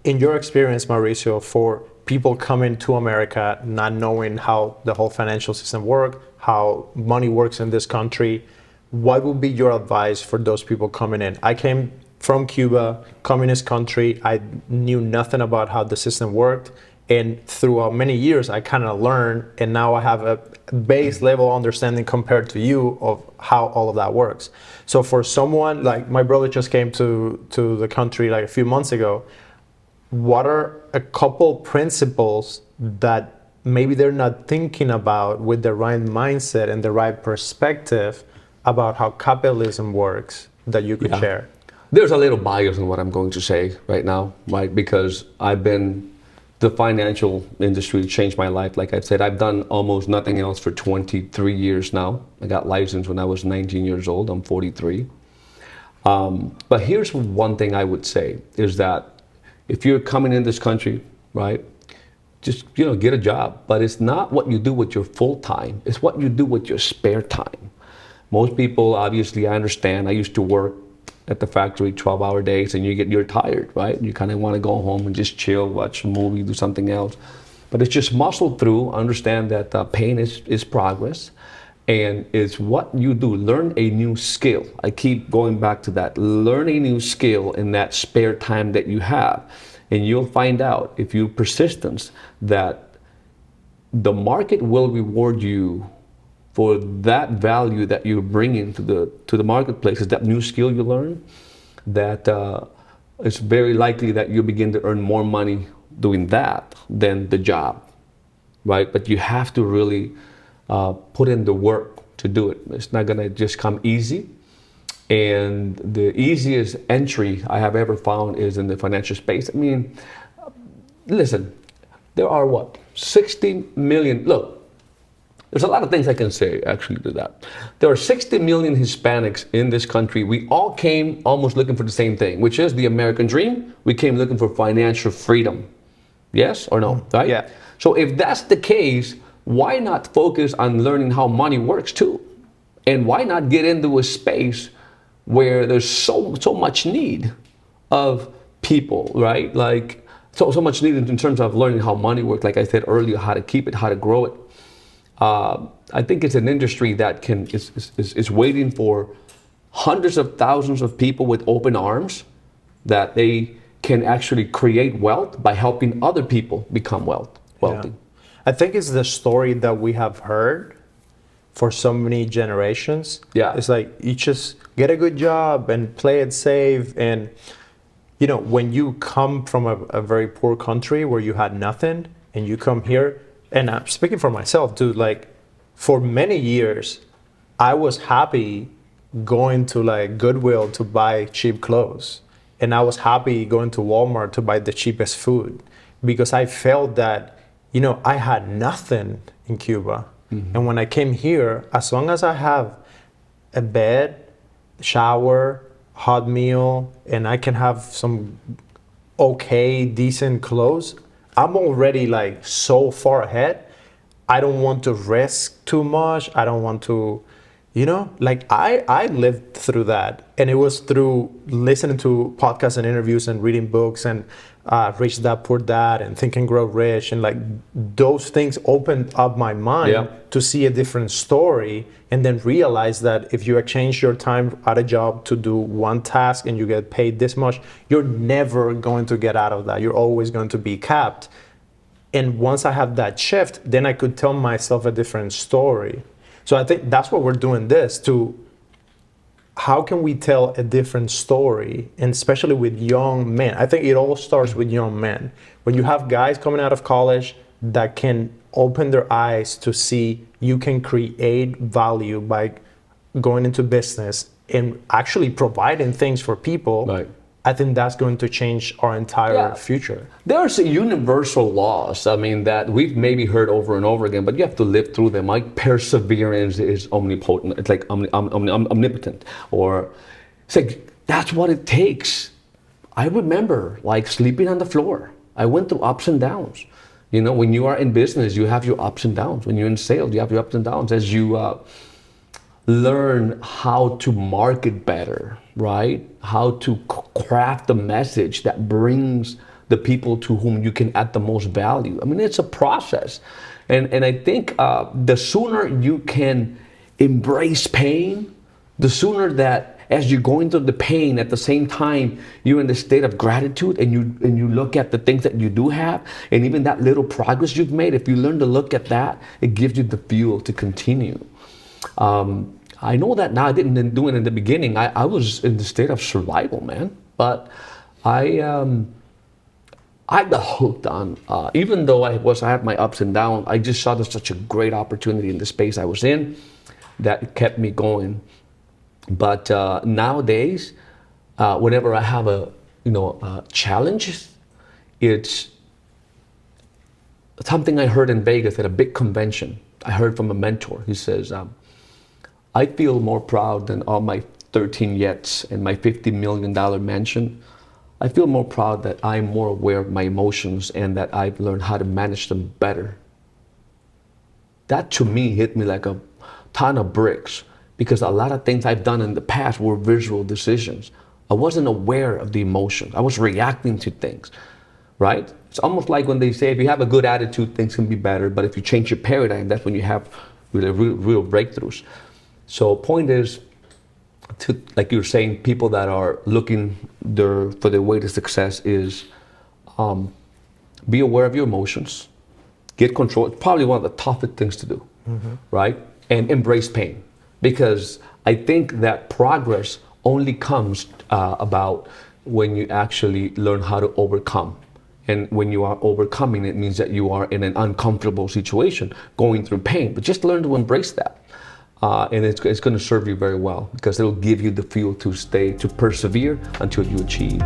in your experience, Mauricio, for people coming to America not knowing how the whole financial system works, how money works in this country, what would be your advice for those people coming in? I came from Cuba, communist country. I knew nothing about how the system worked. And throughout many years, I kind of learned, and now I have a base level understanding compared to you of how all of that works. So for someone like my brother just came to the country like a few months ago, what are a couple principles that maybe they're not thinking about with the right mindset and the right perspective about how capitalism works that you could share? There's a little bias in what I'm going to say right now, right? Because the financial industry changed my life. Like I said, I've done almost nothing else for 23 years now. I got licensed when I was 19 years old. I'm 43. But here's one thing I would say is that if you're coming in this country, right, just get a job. But it's not what you do with your full time. It's what you do with your spare time. Most people, obviously, I understand. I used to work at the factory 12-hour days, and you're tired, right? You kind of want to go home and just chill, watch a movie, do something else. But it's just muscle through. Understand that pain is progress, and it's what you do. Learn a new skill. I keep going back to that. Learn a new skill in that spare time that you have, and you'll find out if you persistence that the market will reward you for that value that you're bringing to the marketplace. Is that new skill you learn, that it's very likely that you begin to earn more money doing that than the job, right? But you have to really put in the work to do it. It's not gonna just come easy. And the easiest entry I have ever found is in the financial space. I mean, listen, there are 60 million, look, there's a lot of things I can say actually to that. There are 60 million Hispanics in this country. We all came almost looking for the same thing, which is the American dream. We came looking for financial freedom. Yes or no, right? Yeah. So if that's the case, why not focus on learning how money works too? And why not get into a space where there's so much need of people, right? Like so much need in terms of learning how money works. Like I said earlier, how to keep it, how to grow it. I think it's an industry that is waiting for hundreds of thousands of people with open arms, that they can actually create wealth by helping other people become wealthy. Yeah. I think it's the story that we have heard for so many generations. Yeah. It's like you just get a good job and play it safe. And, when you come from a very poor country where you had nothing and you come here, and I'm speaking for myself too, like for many years, I was happy going to like Goodwill to buy cheap clothes. And I was happy going to Walmart to buy the cheapest food because I felt that, I had nothing in Cuba. Mm-hmm. And when I came here, as long as I have a bed, shower, hot meal, and I can have some okay, decent clothes, I'm already like so far ahead. I don't want to risk too much. I don't want to, I lived through that. And it was through listening to podcasts and interviews and reading books and Rich Dad Poor Dad and Think and Grow Rich. And like those things opened up my mind to see a different story and then realize that if you exchange your time at a job to do one task and you get paid this much, you're never going to get out of that. You're always going to be capped. And once I have that shift, then I could tell myself a different story. So I think that's what we're doing this to, how can we tell a different story, and especially with young men? I think it all starts with young men. When you have guys coming out of college that can open their eyes to see you can create value by going into business and actually providing things for people, right. I think that's going to change our entire future. There's universal laws, that we've maybe heard over and over again, but you have to live through them. Like perseverance is omnipotent. It's like omnipotent. Or it's like, that's what it takes. I remember like sleeping on the floor. I went through ups and downs. When you are in business, you have your ups and downs. When you're in sales, you have your ups and downs. As you learn how to market better, right? How to craft the message that brings the people to whom you can add the most value. I mean, it's a process. And I think the sooner you can embrace pain, the sooner that as you're going through the pain, at the same time, you're in the state of gratitude and you look at the things that you do have, and even that little progress you've made, if you learn to look at that, it gives you the fuel to continue. I know that now. I didn't do it in the beginning. I was in the state of survival, man. But I got hooked on, even though I had my ups and downs, I just saw there's such a great opportunity in the space I was in that kept me going. But nowadays, whenever I have a challenge, it's something I heard in Vegas at a big convention. I heard from a mentor. He says, I feel more proud than all my 13 yachts and my $50 million mansion. I feel more proud that I'm more aware of my emotions and that I've learned how to manage them better. That to me hit me like a ton of bricks, because a lot of things I've done in the past were visual decisions. I wasn't aware of the emotions. I was reacting to things, right? It's almost like when they say if you have a good attitude, things can be better, but if you change your paradigm, that's when you have real breakthroughs. So point is, like you were saying, people that are looking for their way to success is be aware of your emotions, get control. It's probably one of the toughest things to do, right? And embrace pain, because I think that progress only comes about when you actually learn how to overcome. And when you are overcoming, it means that you are in an uncomfortable situation, going through pain, but just learn to embrace that. And it's going to serve you very well, because it'll give you the fuel to persevere until you achieve.